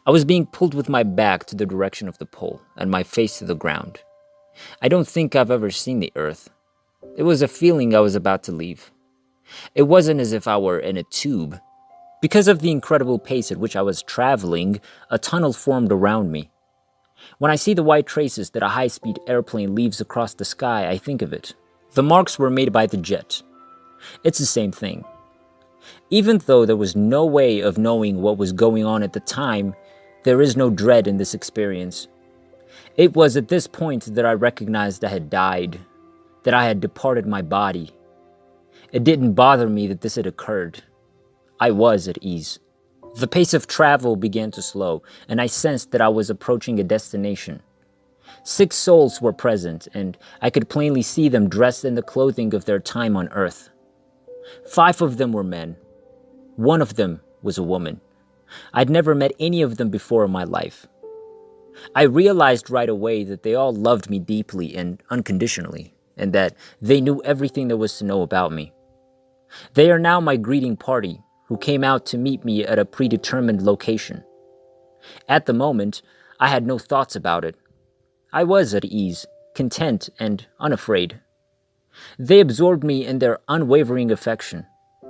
I was being pulled with my back to the direction of the pole and my face to the ground. I don't think I've ever seen the earth. It was a feeling I was about to leave. It wasn't as if I were in a tube. Because of the incredible pace at which I was traveling, a tunnel formed around me. When I see the white traces that a high-speed airplane leaves across the sky, I think of it. The marks were made by the jet. It's the same thing. Even though there was no way of knowing what was going on at the time, there is no dread in this experience. It was at this point that I recognized I had died, that I had departed my body. It didn't bother me that this had occurred. I was at ease. The pace of travel began to slow, and I sensed that I was approaching a destination. 6 souls were present, and I could plainly see them dressed in the clothing of their time on Earth. 5 of them were men. 1 of them was a woman. I'd never met any of them before in my life. I realized right away that they all loved me deeply and unconditionally, and that they knew everything there was to know about me. They are now my greeting party, who came out to meet me at a predetermined location. At the moment, I had no thoughts about it. I was at ease, content, and unafraid. They absorbed me in their unwavering affection.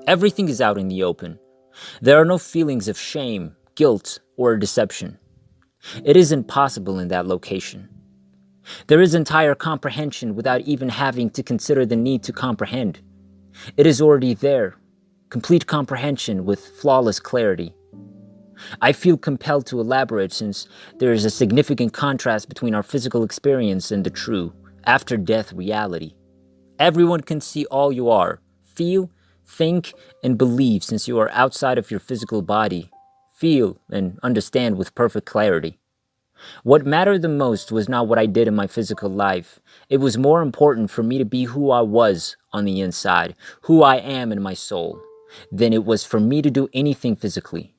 Everything is out in the open. There are no feelings of shame, guilt, or deception. It isn't possible in that location. There is entire comprehension without even having to consider the need to comprehend. It is already there, complete comprehension with flawless clarity. I feel compelled to elaborate since there is a significant contrast between our physical experience and the true, after-death reality. Everyone can see all you are, feel, think, and believe since you are outside of your physical body, feel and understand with perfect clarity. What mattered the most was not what I did in my physical life. It was more important for me to be who I was on the inside, who I am in my soul, than it was for me to do anything physically.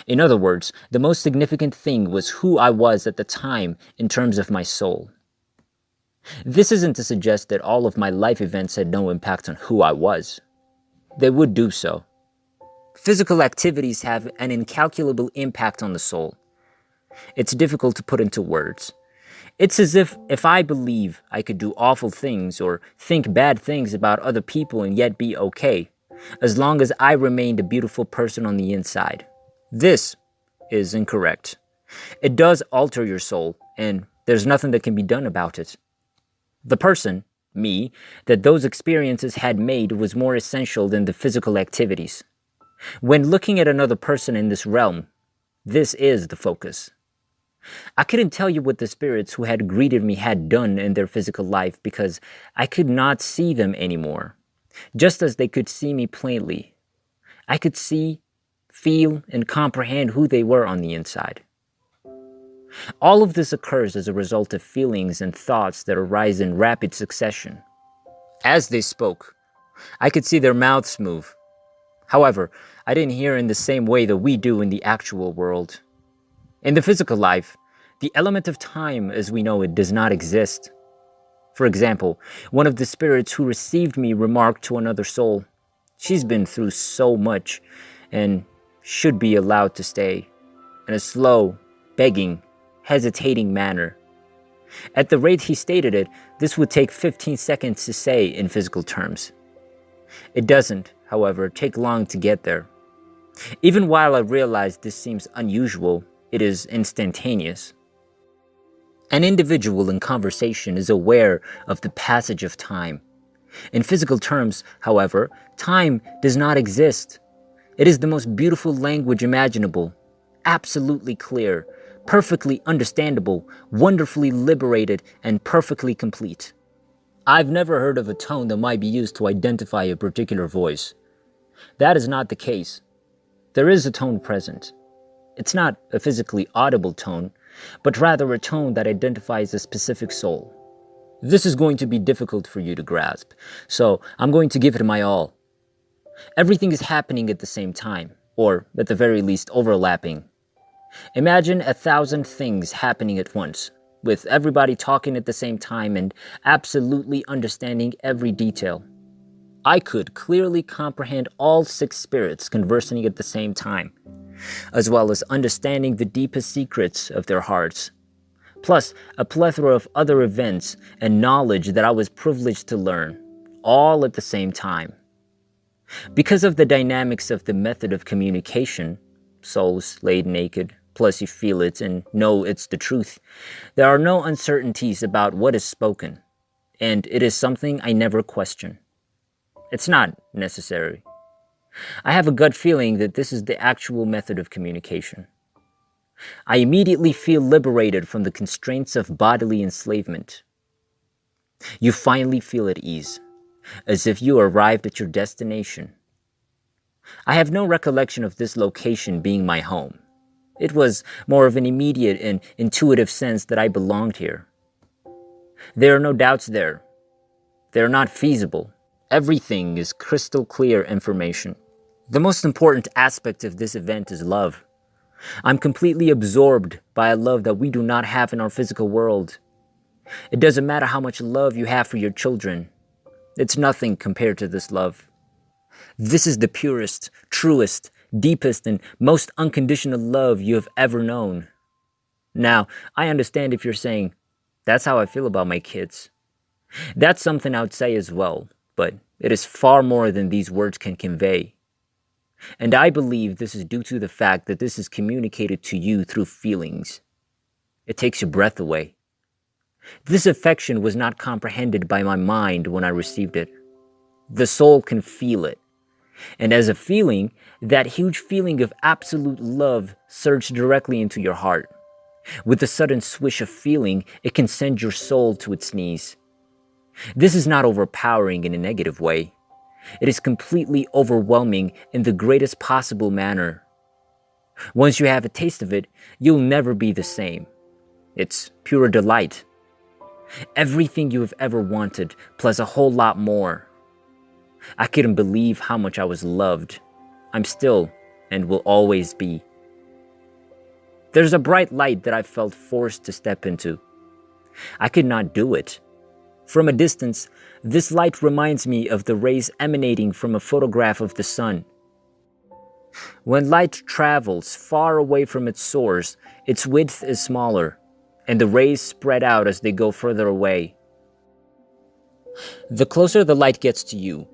In other words, the most significant thing was who I was at the time in terms of my soul. This isn't to suggest that all of my life events had no impact on who I was. They would do so. Physical activities have an incalculable impact on the soul. It's difficult to put into words. It's as if I believe I could do awful things or think bad things about other people and yet be okay, as long as I remained a beautiful person on the inside. This is incorrect. It does alter your soul, and there's nothing that can be done about it. The person, me, that those experiences had made was more essential than the physical activities. When looking at another person in this realm, this is the focus. I couldn't tell you what the spirits who had greeted me had done in their physical life because I could not see them anymore, just as they could see me plainly. I could see, feel, and comprehend who they were on the inside. All of this occurs as a result of feelings and thoughts that arise in rapid succession. As they spoke, I could see their mouths move. However, I didn't hear in the same way that we do in the actual world. In the physical life, the element of time as we know it does not exist. For example, one of the spirits who received me remarked to another soul, "She's been through so much and should be allowed to stay," in a slow, begging, hesitating manner. At the rate he stated it, this would take 15 seconds to say in physical terms. It doesn't, however, take long to get there. Even while I realize this seems unusual, it is instantaneous. An individual in conversation is aware of the passage of time. In physical terms, however, time does not exist. It is the most beautiful language imaginable, absolutely clear, perfectly understandable, wonderfully liberated, and perfectly complete. I've never heard of a tone that might be used to identify a particular voice. That is not the case. There is a tone present. It's not a physically audible tone, but rather a tone that identifies a specific soul. This is going to be difficult for you to grasp, so I'm going to give it my all. Everything is happening at the same time, or at the very least overlapping. Imagine 1,000 things happening at once, with everybody talking at the same time and absolutely understanding every detail. I could clearly comprehend all 6 spirits conversing at the same time. as well as understanding the deepest secrets of their hearts, plus a plethora of other events and knowledge that I was privileged to learn, all at the same time. Because of the dynamics of the method of communication, souls laid naked, plus you feel it and know it's the truth, there are no uncertainties about what is spoken, and it is something I never question. It's not necessary. I have a gut feeling that this is the actual method of communication. I immediately feel liberated from the constraints of bodily enslavement. You finally feel at ease, as if you arrived at your destination. I have no recollection of this location being my home. It was more of an immediate and intuitive sense that I belonged here. There are no doubts there. They are not feasible. Everything is crystal clear information. The most important aspect of this event is love. I'm completely absorbed by a love that we do not have in our physical world. It doesn't matter how much love you have for your children. It's nothing compared to this love. This is the purest, truest, deepest, and most unconditional love you have ever known. Now, I understand if you're saying, that's how I feel about my kids. That's something I would say as well, but it is far more than these words can convey. And I believe this is due to the fact that this is communicated to you through feelings. It takes your breath away. This affection was not comprehended by my mind when I received it. The soul can feel it. And as a feeling, that huge feeling of absolute love surged directly into your heart. With a sudden swish of feeling, it can send your soul to its knees. This is not overpowering in a negative way. It is completely overwhelming in the greatest possible manner. Once you have a taste of it, you'll never be the same. It's pure delight. Everything you have ever wanted, plus a whole lot more. I couldn't believe how much I was loved. I'm still and will always be. There's a bright light that I felt forced to step into. I could not do it. From a distance, this light reminds me of the rays emanating from a photograph of the sun. When light travels far away from its source, its width is smaller, and the rays spread out as they go further away. The closer the light gets to you,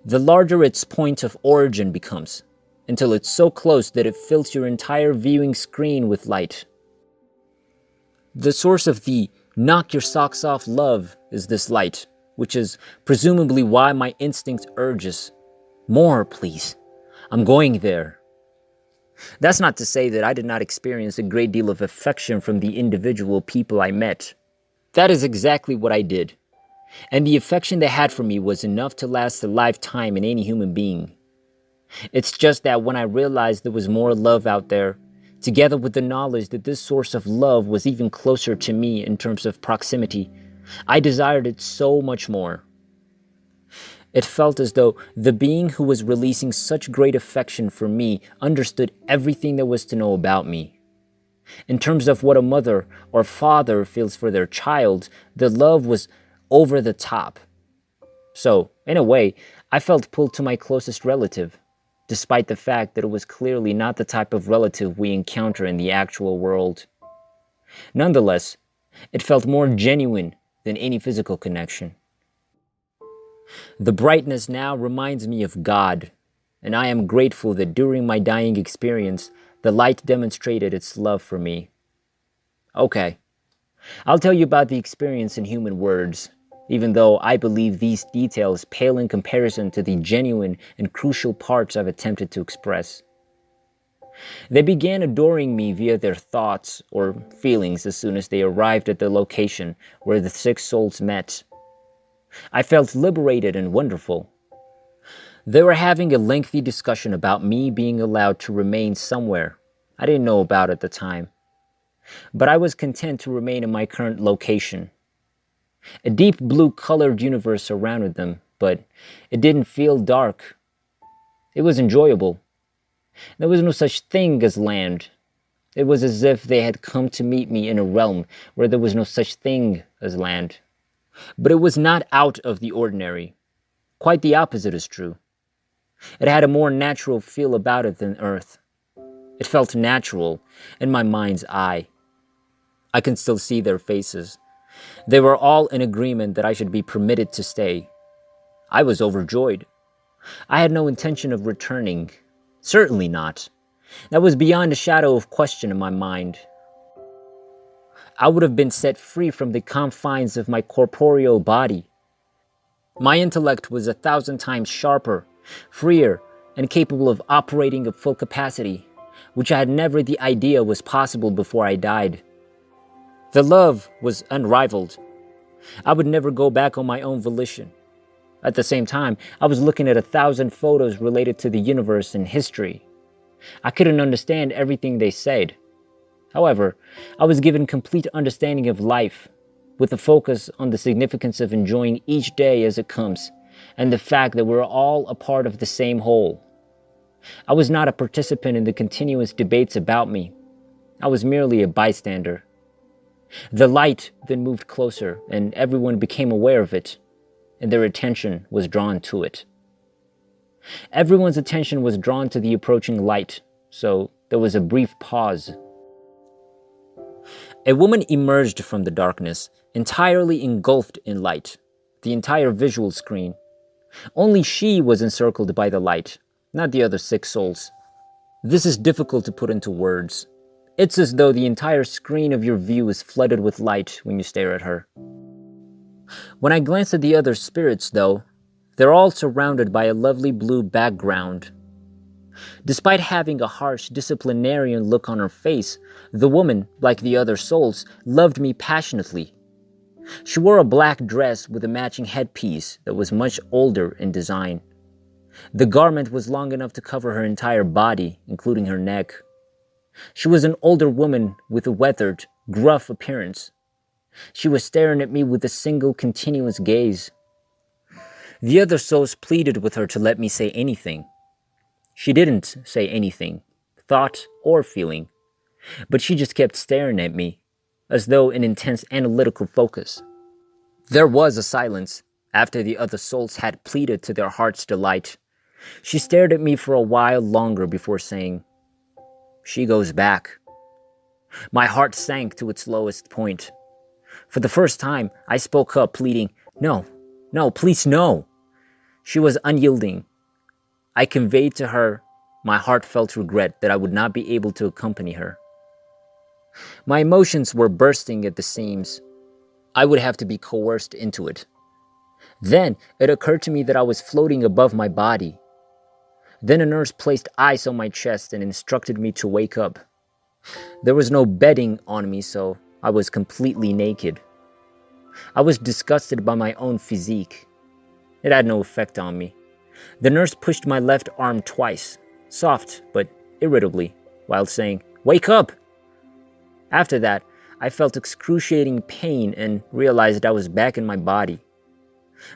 the larger its point of origin becomes, until it's so close that it fills your entire viewing screen with light. The source of the knock your socks off love is this light, which is presumably why my instinct urges, more please, I'm going there. That's not to say that I did not experience a great deal of affection from the individual people I met. That is exactly what I did. And the affection they had for me was enough to last a lifetime in any human being. It's just that when I realized there was more love out there, together with the knowledge that this source of love was even closer to me in terms of proximity, I desired it so much more. It felt as though the being who was releasing such great affection for me understood everything there was to know about me. In terms of what a mother or father feels for their child, the love was over the top. So, in a way, I felt pulled to my closest relative, despite the fact that it was clearly not the type of relative we encounter in the actual world. Nonetheless, it felt more genuine than any physical connection. The brightness now reminds me of God, and I am grateful that during my dying experience, the light demonstrated its love for me. Okay, I'll tell you about the experience in human words, even though I believe these details pale in comparison to the genuine and crucial parts I've attempted to express. They began adoring me via their thoughts or feelings as soon as they arrived at the location where the six souls met. I felt liberated and wonderful. They were having a lengthy discussion about me being allowed to remain somewhere I didn't know about at the time. But I was content to remain in my current location. A deep blue-colored universe surrounded them, but it didn't feel dark. It was enjoyable. There was no such thing as land. It was as if they had come to meet me in a realm where there was no such thing as land. But it was not out of the ordinary. Quite the opposite is true. It had a more natural feel about it than Earth. It felt natural in my mind's eye. I can still see their faces. They were all in agreement that I should be permitted to stay. I was overjoyed. I had no intention of returning. Certainly not. That was beyond a shadow of question in my mind. I would have been set free from the confines of my corporeal body. My intellect was 1,000 times sharper, freer, and capable of operating at full capacity, which I had never the idea was possible before I died. The love was unrivaled. I would never go back on my own volition. At the same time, I was looking at 1,000 photos related to the universe and history. I couldn't understand everything they said. However, I was given complete understanding of life, with a focus on the significance of enjoying each day as it comes, and the fact that we're all a part of the same whole. I was not a participant in the continuous debates about me. I was merely a bystander. The light then moved closer, and everyone became aware of it, and their attention was drawn to it. Everyone's attention was drawn to the approaching light, so there was a brief pause. A woman emerged from the darkness, entirely engulfed in light, the entire visual screen. Only she was encircled by the light, not the other 6 souls. This is difficult to put into words. It's as though the entire screen of your view is flooded with light when you stare at her. When I glance at the other spirits, though, they're all surrounded by a lovely blue background. Despite having a harsh disciplinarian look on her face, the woman, like the other souls, loved me passionately. She wore a black dress with a matching headpiece that was much older in design. The garment was long enough to cover her entire body, including her neck. She was an older woman with a weathered, gruff appearance. She was staring at me with a single continuous gaze. The other souls pleaded with her to let me say anything. She didn't say anything, thought or feeling, but she just kept staring at me, as though in intense analytical focus. There was a silence after the other souls had pleaded to their heart's delight. She stared at me for a while longer before saying, "She goes back." My heart sank to its lowest point. For the first time, I spoke up, pleading, "No, no, please no." She was unyielding. I conveyed to her my heartfelt regret that I would not be able to accompany her. My emotions were bursting at the seams. I would have to be coerced into it. Then it occurred to me that I was floating above my body. Then a nurse placed ice on my chest and instructed me to wake up. There was no bedding on me, so I was completely naked. I was disgusted by my own physique. It had no effect on me. The nurse pushed my left arm twice, soft but irritably, while saying, "Wake up!" After that, I felt excruciating pain and realized I was back in my body.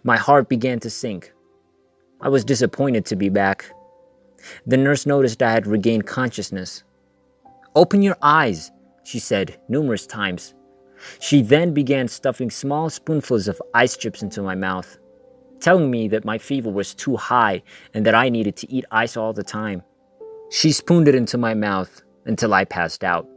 My heart began to sink. I was disappointed to be back. The nurse noticed I had regained consciousness. "Open your eyes," she said numerous times. She then began stuffing small spoonfuls of ice chips into my mouth, telling me that my fever was too high and that I needed to eat ice all the time. She spooned it into my mouth until I passed out.